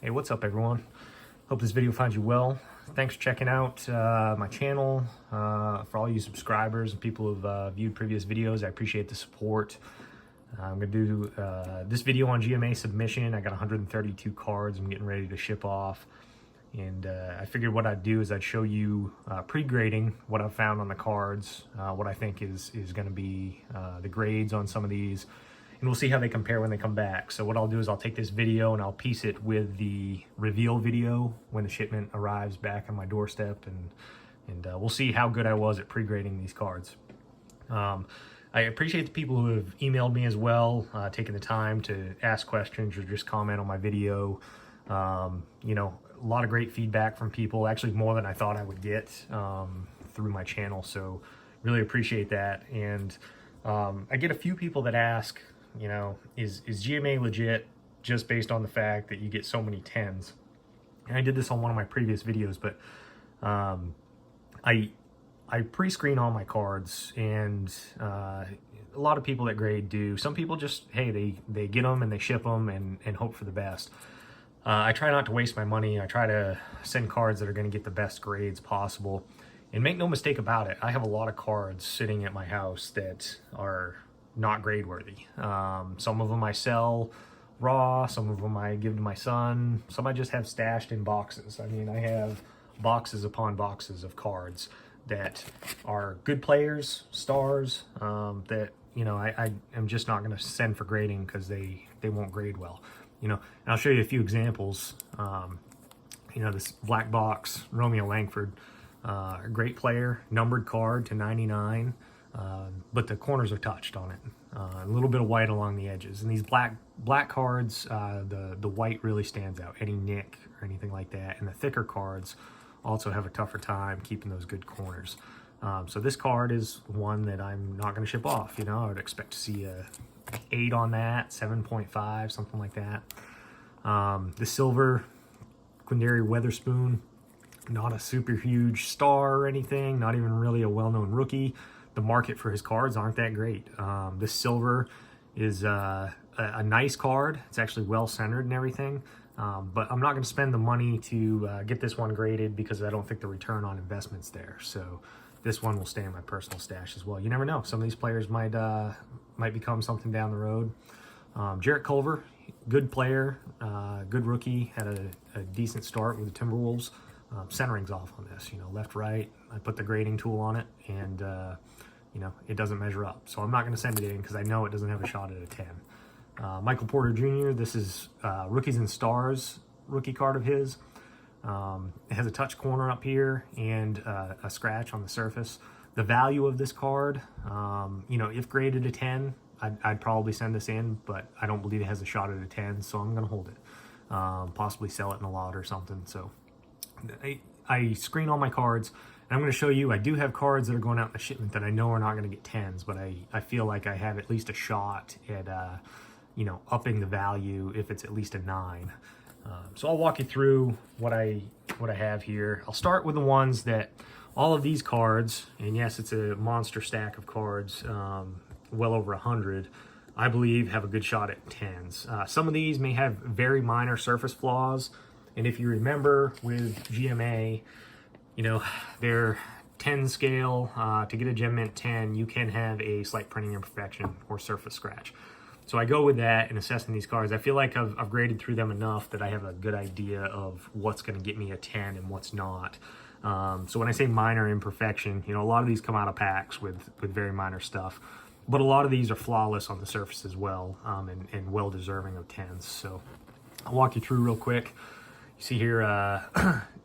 Hey, what's up everyone? Hope this video finds you well. Thanks for checking out my channel. For all you subscribers and people who've viewed previous videos, I appreciate the support. I'm going to do this video on GMA submission. I got 132 cards I'm getting ready to ship off. And I figured what I'd do is I'd show you pre-grading what I've found on the cards, what I think is going to be the grades on some of these. And we'll see how they compare when they come back. So what I'll do is I'll take this video and I'll piece it with the reveal video when the shipment arrives back on my doorstep, and we'll see how good I was at pre-grading these cards. I appreciate the people who have emailed me as well, taking the time to ask questions or just comment on my video. You know, a lot of great feedback from people, actually more than I thought I would get through my channel. So really appreciate that. And I get a few people that ask, you know, is GMA legit just based on the fact that you get so many 10s? And I did this on one of my previous videos, but I pre-screen all my cards, and a lot of people that grade do. Some people just, hey, they get them and they ship them and hope for the best. I try not to waste my money. I try to send cards that are going to get the best grades possible. And make no mistake about it, I have a lot of cards sitting at my house that are not grade worthy. Some of them I sell raw, some of them I give to my son, some I just have stashed in boxes. I mean, I have boxes upon boxes of cards that are good players, stars, that, you know, I am just not going to send for grading because they won't grade well. You know, and I'll show you a few examples. You know, this black box, Romeo Langford, a great player, numbered card to 99. But the corners are touched on it. A little bit of white along the edges. And these black cards, the white really stands out. Any nick or anything like that. And the thicker cards also have a tougher time keeping those good corners. So this card is one that I'm not going to ship off. You know, I would expect to see a 8 on that, 7.5, something like that. The silver Quindary Weatherspoon, not a super huge star or anything, not even really a well-known rookie. The market for his cards aren't that great. This silver is a nice card. It's actually well centered and everything, but I'm not going to spend the money to get this one graded because I don't think the return on investment's there. So this one will stay in my personal stash as well. You never know. Some of these players might become something down the road. Jarrett Culver, good player, good rookie, had a decent start with the Timberwolves. Centering's off on this, you know, left, right. I put the grading tool on it, and you know, it doesn't measure up. So I'm not going to send it in because I know it doesn't have a shot at a 10. Michael Porter Jr., this is Rookies and Stars rookie card of his. It has a touch corner up here and a scratch on the surface. The value of this card, you know, if graded a 10, I'd probably send this in, but I don't believe it has a shot at a 10, so I'm going to hold it. Possibly sell it in a lot or something. So I screen all my cards, and I'm going to show you, I do have cards that are going out in the shipment that I know are not going to get 10s, but I feel like I have at least a shot at, you know, upping the value if it's at least a 9. So I'll walk you through what I have here. I'll start with the ones that, all of these cards, and yes, it's a monster stack of cards, well over 100, I believe have a good shot at 10s. Some of these may have very minor surface flaws. And if you remember with GMA, you know, their 10 scale, to get a Gem Mint 10, you can have a slight printing imperfection or surface scratch. So I go with that in assessing these cards. I feel like I've graded through them enough that I have a good idea of what's going to get me a 10 and what's not. So when I say minor imperfection, you know, a lot of these come out of packs with very minor stuff. But a lot of these are flawless on the surface as well, and well deserving of 10s. So I'll walk you through real quick. See here,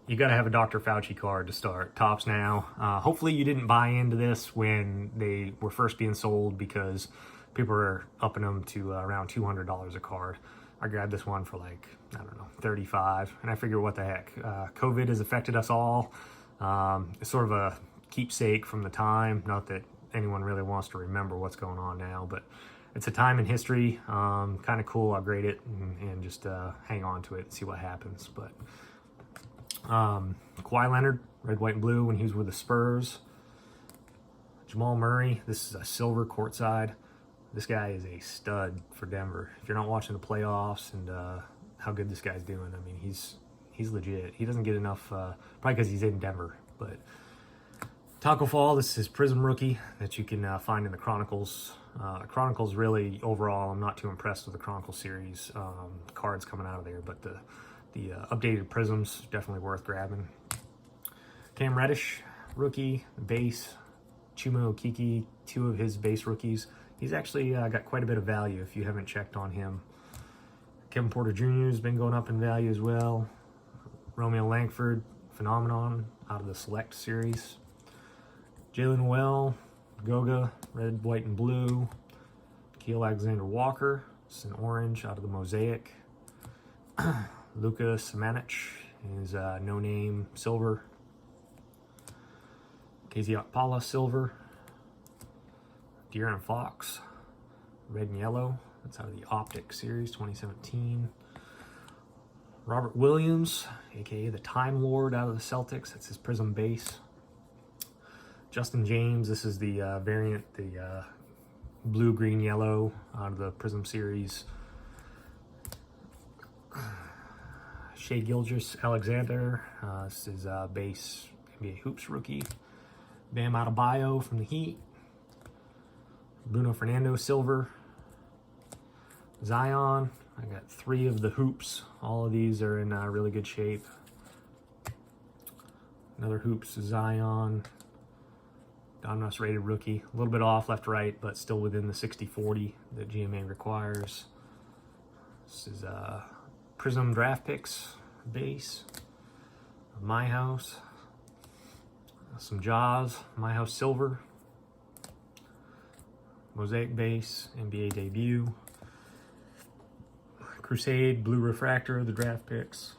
you got to have a Dr. Fauci card to start. Tops now. Hopefully you didn't buy into this when they were first being sold, because people are upping them to around $200 a card. I grabbed this one for like, I don't know, 35, and I figure what the heck. COVID has affected us all. It's sort of a keepsake from the time. Not that anyone really wants to remember what's going on now, but it's a time in history. Kind of cool. I'll grade it and just hang on to it and see what happens. But Kawhi Leonard, red, white, and blue when he was with the Spurs. Jamal Murray, this is a silver courtside. This guy is a stud for Denver. If you're not watching the playoffs and how good this guy's doing. I mean, he's legit. He doesn't get enough, probably because he's in Denver. But Taco Fall, this is his Prism rookie that you can find in the Chronicles. Chronicles, really, overall, I'm not too impressed with the Chronicles series. Cards coming out of there, but the updated Prisms, definitely worth grabbing. Cam Reddish, rookie, base. Chuma Okiki, 2 of his base rookies. He's actually got quite a bit of value if you haven't checked on him. Kevin Porter Jr. has been going up in value as well. Romeo Langford, Phenomenon, out of the Select series. Jalen Noel, Goga, red, white, and blue. Keel Alexander Walker, it's an orange out of the Mosaic. Luka Samanic is no name silver. KZ Okpala silver. De'Aaron Fox, red and yellow. That's out of the Optic series 2017. Robert Williams, aka the Time Lord, out of the Celtics. That's his Prism base. Justin James, this is the variant, the blue, green, yellow out of the Prism series. Shea Gilgeous-Alexander, this is base NBA Hoops rookie. Bam Adebayo from the Heat. Bruno Fernando silver. Zion, I got 3 of the Hoops. All of these are in really good shape. Another Hoops, Zion. Donruss rated rookie. A little bit off left to right, but still within the 60-40 that GMA requires. This is Prism draft picks base. My House. Some Jaws. My House silver. Mosaic base. NBA debut. Crusade blue refractor, the draft picks.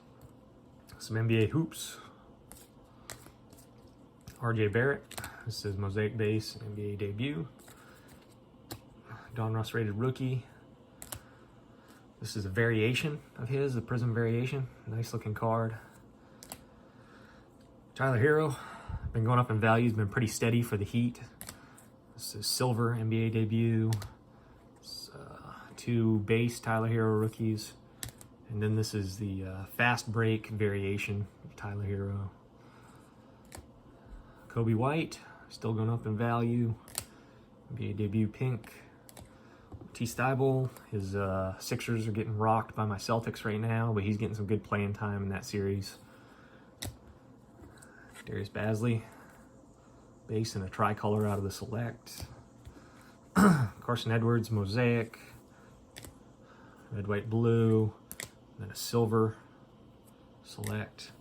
Some NBA hoops. RJ Barrett, this is Mosaic base, NBA debut. Donruss rated rookie. This is a variation of his, the Prism variation. Nice looking card. Tyler Hero, been going up in value, he's been pretty steady for the Heat. This is silver NBA debut. 2 base Tyler Hero rookies. And then this is the fast break variation of Tyler Hero. Kobe White, still going up in value. NBA debut pink. T. Stiebel, his Sixers are getting rocked by my Celtics right now, but he's getting some good playing time in that series. Darius Bazley, base in a tricolor out of the Select. Carson Edwards, Mosaic. Red, white, blue. Then a silver Select.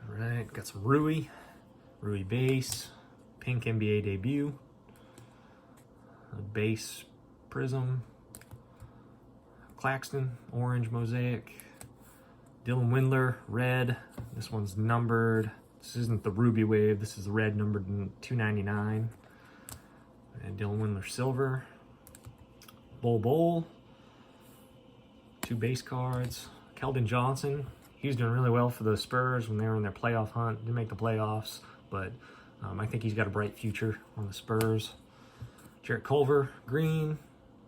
All right, got some Rui base, pink NBA debut, a base Prism, Claxton, orange Mosaic, Dylan Windler, red, this one's numbered, this isn't the Ruby Wave, this is the red numbered in 299, and Dylan Windler silver, Bol, 2 base cards, Keldon Johnson. He was doing really well for the Spurs when they were in their playoff hunt. Didn't make the playoffs, but I think he's got a bright future on the Spurs. Jarrett Culver, green,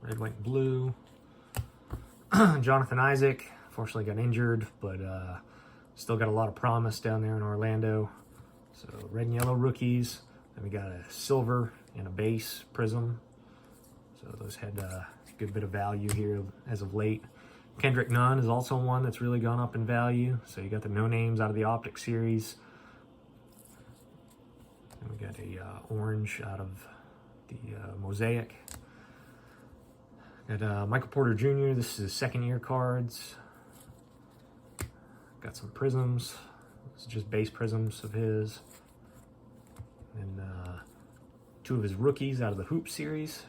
red, white, and blue. Jonathan Isaac, unfortunately got injured, but still got a lot of promise down there in Orlando. So red and yellow rookies. Then we got a silver and a base Prism. So those had a good bit of value here as of late. Kendrick Nunn is also one that's really gone up in value. So you got the no names out of the Optic series. And we got a orange out of the Mosaic. Got Michael Porter Jr. This is his 2nd year cards. Got some Prisms. This is just base Prisms of his. And 2 of his rookies out of the Hoop series.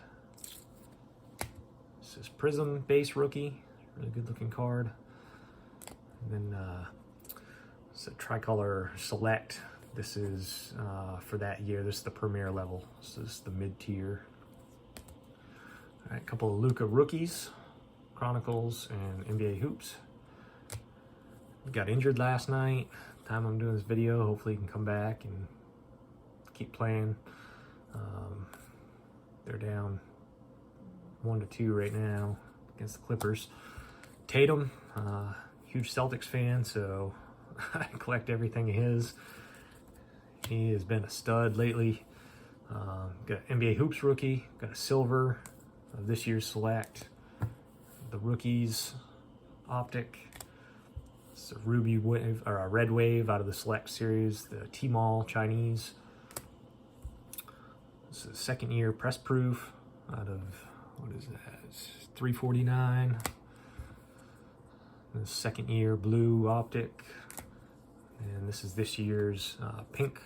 This is Prism base rookie. Really good looking card. And then it's a tricolor Select. This is for that year. This is the premier level. This is the mid tier. All right, a couple of Luka rookies, Chronicles and NBA hoops. He got injured last night. Time I'm doing this video, hopefully he can come back and keep playing. They're down 1-2 right now. against the Clippers. Tatum, huge Celtics fan, so I collect everything of his. He has been a stud lately. Got NBA Hoops rookie, got a silver of this year's select. The rookies optic. It's a ruby wave, or a red wave out of the select series, the T-Mall Chinese. This is second year press proof out of, what is that? It's 349. The second year blue optic. And this is this year's pink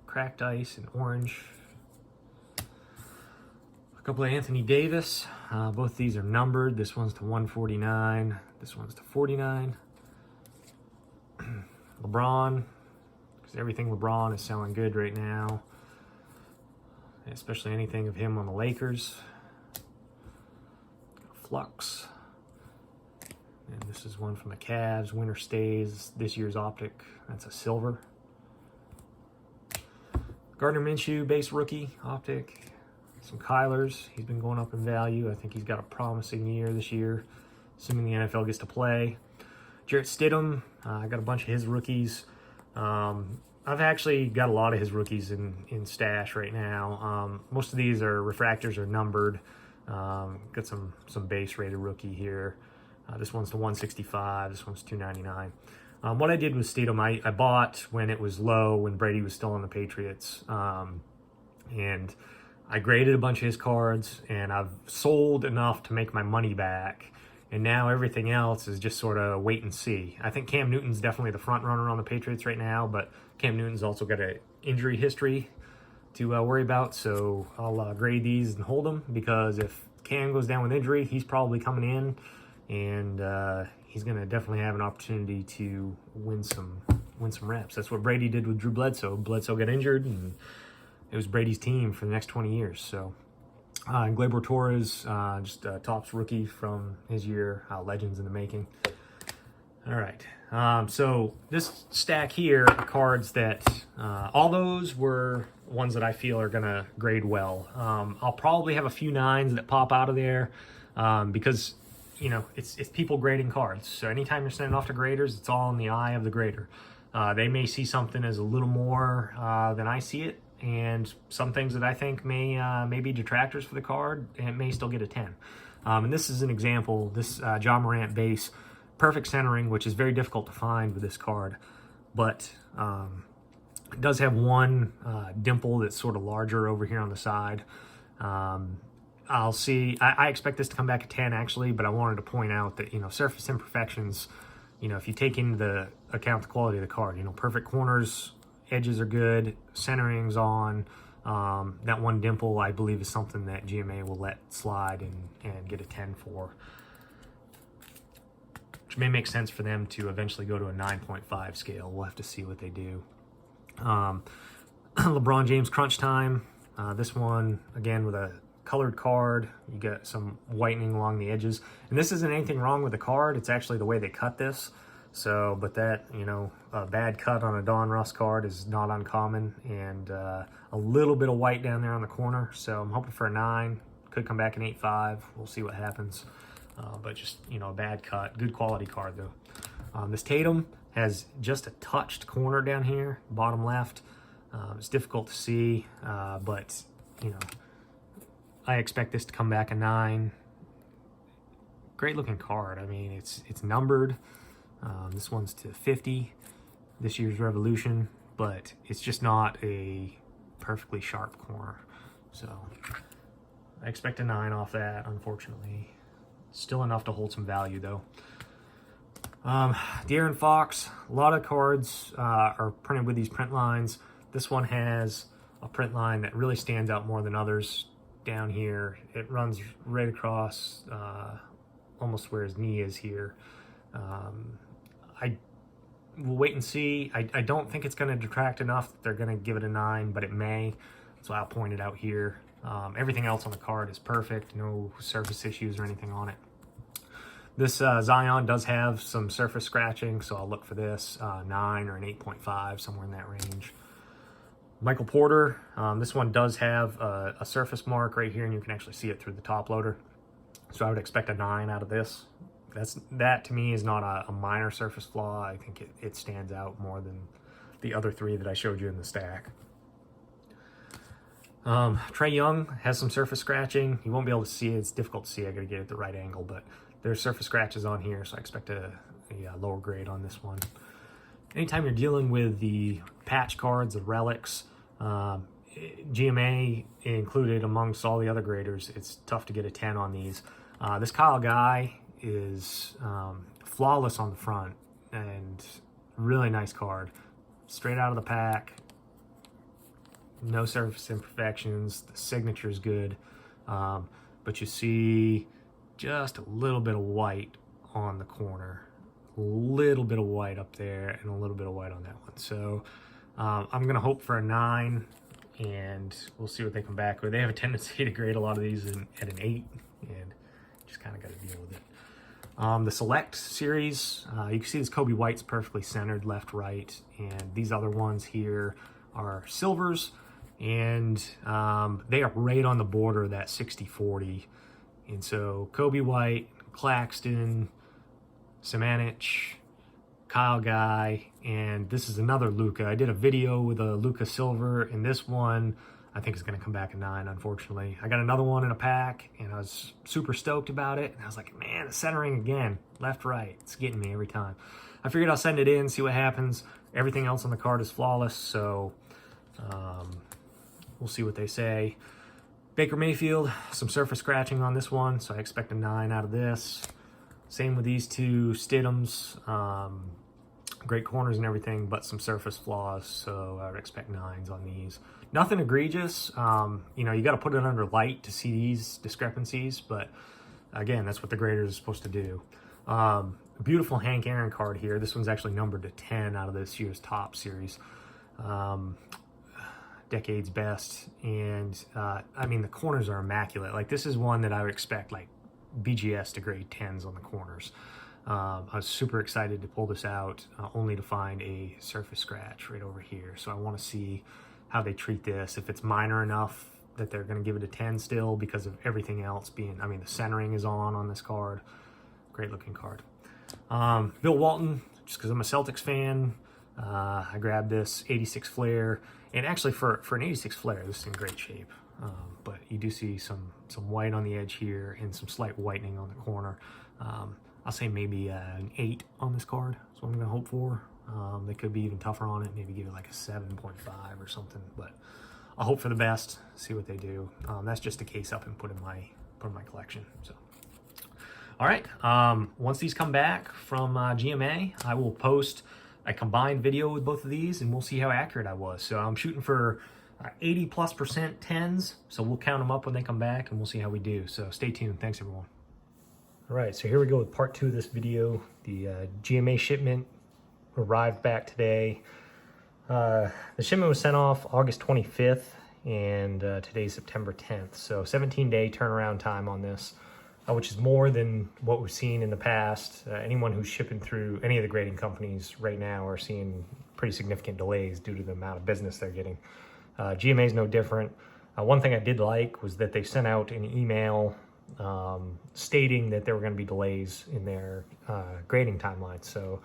cracked ice and orange. A couple of Anthony Davis. Both these are numbered. This one's to 149. This one's to 49. LeBron, because everything LeBron is selling good right now, especially anything of him on the Lakers. Flux, and this is one from the Cavs, winter stays, this year's optic. That's a silver. Gardner Minshew base rookie optic. Some Kylers, he's been going up in value. I think he's got a promising year this year, assuming the NFL gets to play. Jarrett Stidham, I got a bunch of his rookies. I've actually got a lot of his rookies in stash right now. Most of these are refractors or numbered. Got some base rated rookie here. This one's to 165. This one's 299. What I did with Stidham, I bought when it was low, when Brady was still on the Patriots, and I graded a bunch of his cards, and I've sold enough to make my money back. And now everything else is just sort of wait and see. I think Cam Newton's definitely the front runner on the Patriots right now, but Cam Newton's also got an injury history to worry about. So I'll grade these and hold them, because if Cam goes down with injury, he's probably coming in, and he's going to definitely have an opportunity to win some reps. That's what Brady did with Drew Bledsoe. Bledsoe got injured, and it was Brady's team for the next 20 years. So. And Gleyber Torres, just a Topps rookie from his year, legends in the making. All right, so this stack here are cards that, all those were ones that I feel are gonna grade well. I'll probably have a few 9s that pop out of there, because, you know, it's people grading cards. So anytime you're sending off to graders, it's all in the eye of the grader. They may see something as a little more than I see it, and some things that I think may be detractors for the card, and it may still get a 10. And this is an example. This Ja Morant base, perfect centering, which is very difficult to find with this card, but it does have one dimple that's sort of larger over here on the side. I'll see. I expect this to come back a 10 actually, but I wanted to point out that, you know, surface imperfections, you know, if you take into account the quality of the card, you know, perfect corners, edges are good, centering's on. That one dimple, I believe, is something that GMA will let slide and get a 10 for, which may make sense for them to eventually go to a 9.5 scale. We'll have to see what they do. LeBron James crunch time. This one, again, with a colored card. You get some whitening along the edges. And this isn't anything wrong with the card. It's actually the way they cut this. So, but that, you know, a bad cut on a Don Russ card is not uncommon, and a little bit of white down there on the corner. So I'm hoping for a 9. Could come back an 8.5. We'll see what happens. But just, you know, a bad cut. Good quality card, though. This Tatum has just a touched corner down here, bottom left. It's difficult to see, but, you know, I expect this to come back a 9. Great looking card. I mean, it's numbered. This one's to 50, this year's Revolution, but it's just not a perfectly sharp corner. So I expect a 9 off that, unfortunately. Still enough to hold some value, though. De'Aaron Fox, a lot of cards are printed with these print lines. This one has a print line that really stands out more than others down here. It runs right across almost where his knee is here. We'll wait and see. I don't think it's going to detract enough that they're going to give it a 9, but it may. That's why I'll point it out here. Everything else on the card is perfect. No surface issues or anything on it. This Zion does have some surface scratching, so I'll look for this 9 or an 8.5, somewhere in that range. Michael Porter, this one does have a surface mark right here, and you can actually see it through the top loader. So I would expect a 9 out of this. That to me is not a minor surface flaw. I think it stands out more than the other 3 that I showed you in the stack. Trey Young has some surface scratching. You won't be able to see it. It's difficult to see. I got to get it at the right angle, but there's surface scratches on here, so I expect a lower grade on this one. Anytime you're dealing with the patch cards, the relics, GMA included amongst all the other graders, it's tough to get a 10 on these. This Kyle Guy is flawless on the front and really nice card. Straight out of the pack, no surface imperfections, the signature is good, but you see just a little bit of white on the corner, a little bit of white up there, and a little bit of white on that one. So I'm gonna hope for a 9, and we'll see what they come back with. They have a tendency to grade a lot of these at an 8, and just kind of got to deal with it. The Select series, you can see this Kobe White's perfectly centered left, right, and these other ones here are silvers, and they are right on the border of that 60-40. And so Kobe White, Claxton, Samanich, Kyle Guy, and this is another Luka. I did a video with a Luka Silver, and this one I think is going to come back a 9, unfortunately. I got another one in a pack, and I was super stoked about it. And I was like, man, the centering again, left, right. It's getting me every time. I figured I'll send it in, see what happens. Everything else on the card is flawless, so we'll see what they say. Baker Mayfield, some surface scratching on this one, so I expect a 9 out of this. Same with these 2 Stidhams. Great corners and everything, but some surface flaws, so I would expect 9s on these. Nothing egregious. You know, you got to put it under light to see these discrepancies, but again, that's what the graders are supposed to do. Beautiful Hank Aaron card here. This one's actually numbered to 10 out of this year's Top series. Decade's best, and I mean, the corners are immaculate. Like, this is one that I would expect like BGS to grade 10s on the corners. I was super excited to pull this out, only to find a surface scratch right over here. So I want to see how they treat this. If it's minor enough that they're going to give it a 10 still because of everything else being, I mean, the centering is on this card. Great looking card. Bill Walton, just because I'm a Celtics fan, I grabbed this 86 Flair. And actually for an 86 Flair, this is in great shape. But you do see some white on the edge here and some slight whitening on the corner. I'll say maybe an 8 on this card. That's what I'm gonna hope for. They could be even tougher on it, maybe give it like a 7.5 or something, but I'll hope for the best, see what they do. That's just a case up and put in my collection. So, all right, once these come back from GMA, I will post a combined video with both of these, and we'll see how accurate I was. So I'm shooting for 80+% 10s, so we'll count them up when they come back, and we'll see how we do. So stay tuned. Thanks, everyone. All right, so here we go with part 2 of this video. The GMA shipment arrived back today. The shipment was sent off August 25th, and today's September 10th. So 17-day turnaround time on this, which is more than what we've seen in the past. Anyone who's shipping through any of the grading companies right now are seeing pretty significant delays due to the amount of business they're getting. GMA is no different. One thing I did like was that they sent out an email stating that there were going to be delays in their grading timeline. So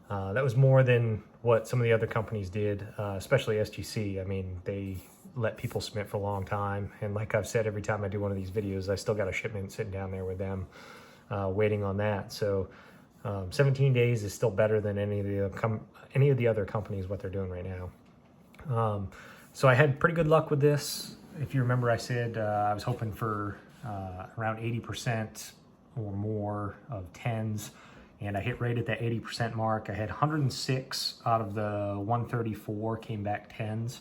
that was more than what some of the other companies did, especially SGC. I mean, they let people submit for a long time. And like I've said, every time I do one of these videos, I still got a shipment sitting down there with them waiting on that. So 17 days is still better than any of the other companies, what they're doing right now. So I had pretty good luck with this. If you remember, I said I was hoping for around 80% or more of 10s, and I hit right at that 80% mark. I had 106 out of the 134 came back 10s.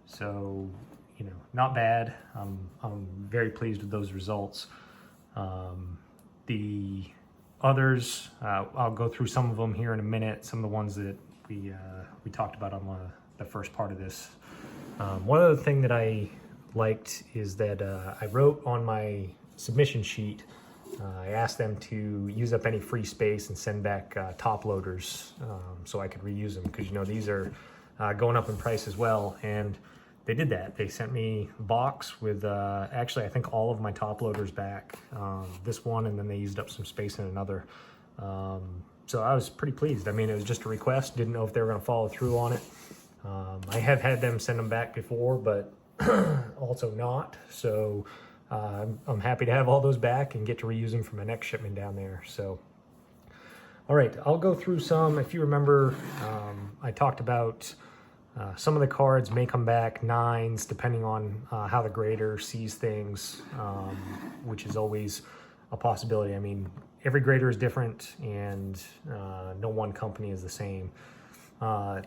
So, you know, not bad. I'm very pleased with those results. The others, I'll go through some of them here in a minute. Some of the ones that we talked about on the first part of this. One other thing that I liked is that I wrote on my submission sheet, I asked them to use up any free space and send back top loaders so I could reuse them, because, you know, these are going up in price as well. And they did that. They sent me a box with, actually, I think all of my top loaders back. This one, and then they used up some space in another. So I was pretty pleased. I mean, it was just a request. Didn't know if they were going to follow through on it. I have had them send them back before, but also not. So I'm happy to have all those back and get to reuse them for my next shipment down there. So, all right, I'll go through some. If you remember, I talked about some of the cards may come back 9s depending on how the grader sees things, which is always a possibility. I mean, every grader is different, and no one company is the same.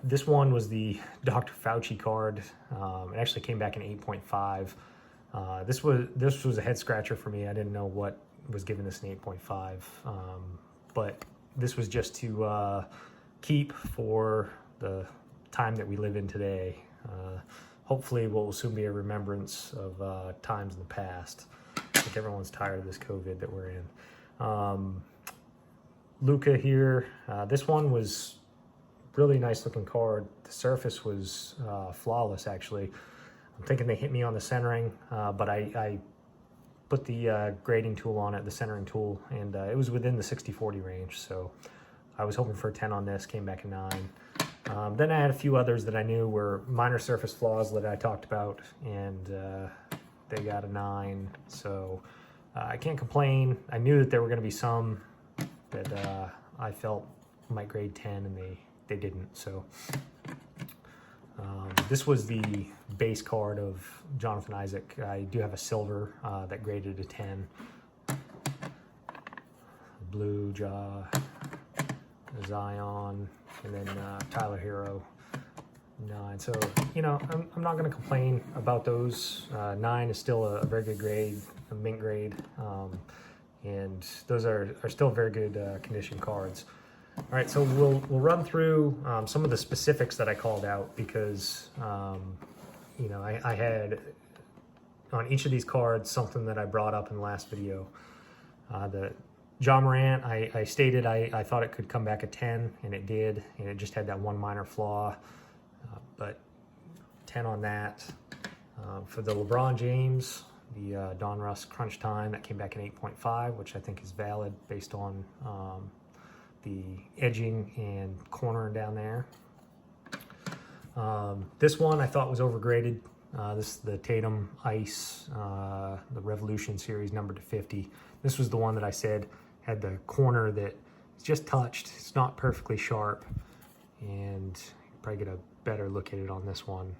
This one was the Dr. Fauci card. It actually came back in 8.5. This was a head scratcher for me. I didn't know what was giving this an 8.5, but this was just to keep for the time that we live in today. Hopefully what will soon be a remembrance of times in the past. I think everyone's tired of this COVID that we're in. Luca here, this one was really nice looking card. The surface was flawless actually. I'm thinking they hit me on the centering, but I put the grading tool on it, the centering tool, and it was within the 60-40 range. So I was hoping for a 10 on this, came back a 9. Then I had a few others that I knew were minor surface flaws that I talked about, and they got a 9. So I can't complain. I knew that there were going to be some that I felt might grade 10, and they didn't. So this was the base card of Jonathan Isaac. I do have a silver that graded a 10. Blue Jaw, Zion, and then Tyler Hero, 9. So, you know, I'm not going to complain about those. 9 is still a very good grade, a mint grade, and those are still very good condition cards. All right, so we'll run through some of the specifics that I called out because, you know, I had on each of these cards something that I brought up in the last video. The John Morant, I stated I thought it could come back a 10, and it did, and it just had that one minor flaw, but 10 on that. For the LeBron James, the Don Russ Crunch Time, that came back an 8.5, which I think is valid based on the edging and cornering down there. This one I thought was overgraded. This is the Tatum Ice, the Revolution series, numbered to 50. This was the one that I said had the corner that is just touched. It's not perfectly sharp, and you can probably get a better look at it on this one.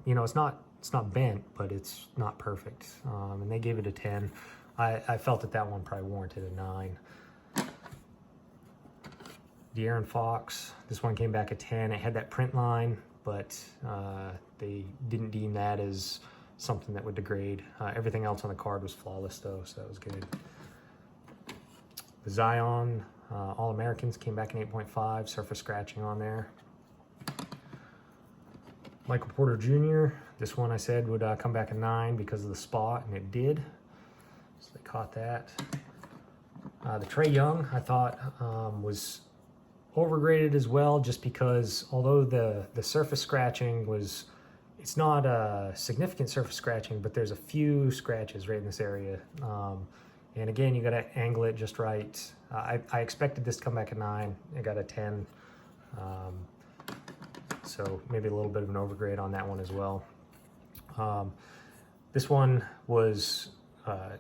You know, it's not bent, but it's not perfect. And they gave it a 10. I felt that one probably warranted a 9. De'Aaron Fox, this one came back a 10. It had that print line, but they didn't deem that as something that would degrade. Everything else on the card was flawless though, so that was good. The Zion All-Americans came back in 8.5, surface scratching on there. Michael Porter Jr., this one I said would come back a 9 because of the spot, and it did. So they caught that. The Trae Young, I thought, was overgraded as well, just because although the surface scratching was, it's not a significant surface scratching, but there's a few scratches right in this area. And again, you got to angle it just right. I expected this to come back a 9. I got a 10. So maybe a little bit of an overgrade on that one as well. This one was a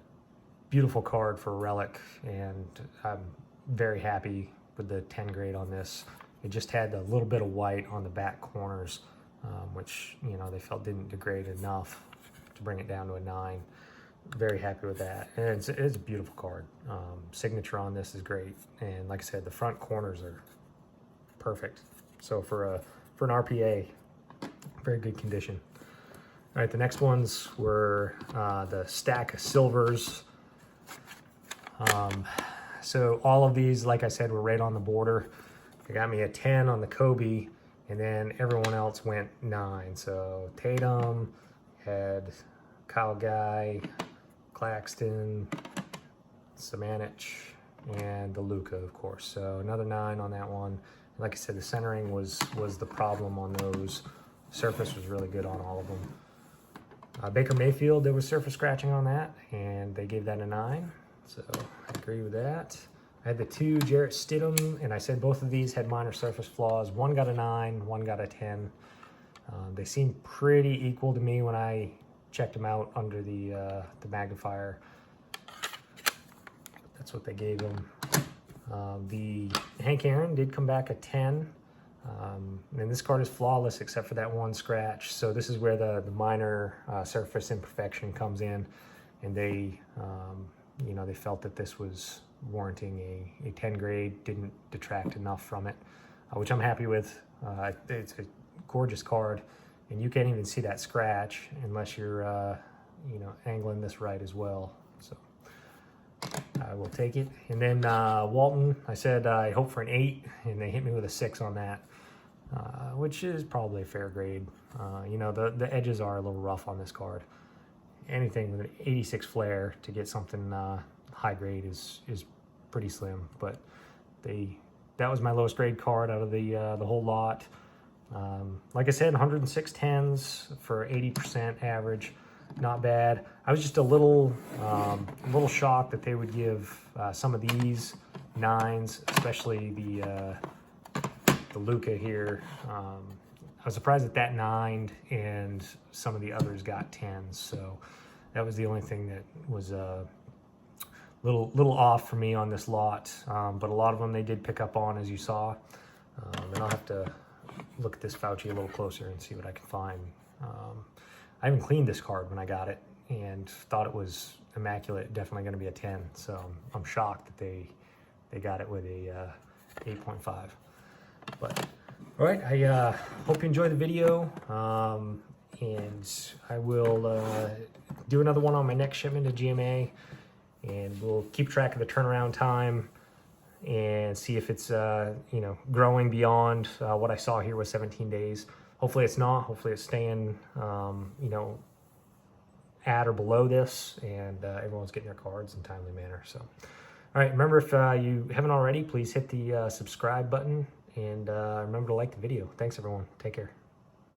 beautiful card for a relic, and I'm very happy with the 10 grade on this. It just had a little bit of white on the back corners, which, you know, they felt didn't degrade enough to bring it down to a 9. Very happy with that, and it's a beautiful card. Signature on this is great, and like I said, the front corners are perfect. So for an RPA, very good condition. All right, the next ones were the stack of silvers. So all of these, like I said, were right on the border. They got me a 10 on the Kobe, and then everyone else went 9. So Tatum had Kyle Guy, Claxton, Samanich, and the Luka, of course. So another 9 on that one. Like I said, the centering was the problem on those. surface was really good on all of them. Baker Mayfield, there was surface scratching on that, and they gave that a 9, so I agree with that. I had the 2 Jarrett Stidham, and I said both of these had minor surface flaws. One got a 9, one got a 10. They seemed pretty equal to me when I checked them out under the magnifier. That's what they gave them. The Hank Aaron did come back a 10. And this card is flawless except for that one scratch. So this is where the minor surface imperfection comes in, and they, they felt that this was warranting a 10 grade, didn't detract enough from it, which I'm happy with. It's a gorgeous card, and you can't even see that scratch unless you're, angling this right as well. So I will take it. And then Walton, I said I hope for an 8, and they hit me with a 6 on that, which is probably a fair grade. The edges are a little rough on this card. Anything with an 86 flare to get something high grade is pretty slim, but that was my lowest grade card out of the whole lot. Like I said, 106 10s for 80% average. Not bad. I was just a little shocked that they would give some of these 9s, especially the Luca here. I was surprised that 9'd and some of the others got 10s. So that was the only thing that was a little off for me on this lot. But a lot of them they did pick up on, as you saw. And I'll have to look at this Fauci a little closer and see what I can find. I haven't cleaned this card when I got it and thought it was immaculate, definitely going to be a 10. So I'm shocked that they got it with a 8.5. But all right, I hope you enjoyed the video, and I will do another one on my next shipment to GMA, and we'll keep track of the turnaround time and see if it's growing beyond what I saw here was 17 days. Hopefully it's not. Hopefully it's staying, at or below this, and everyone's getting their cards in a timely manner. So, all right, remember, if you haven't already, please hit the subscribe button, and remember to like the video. Thanks, everyone. Take care.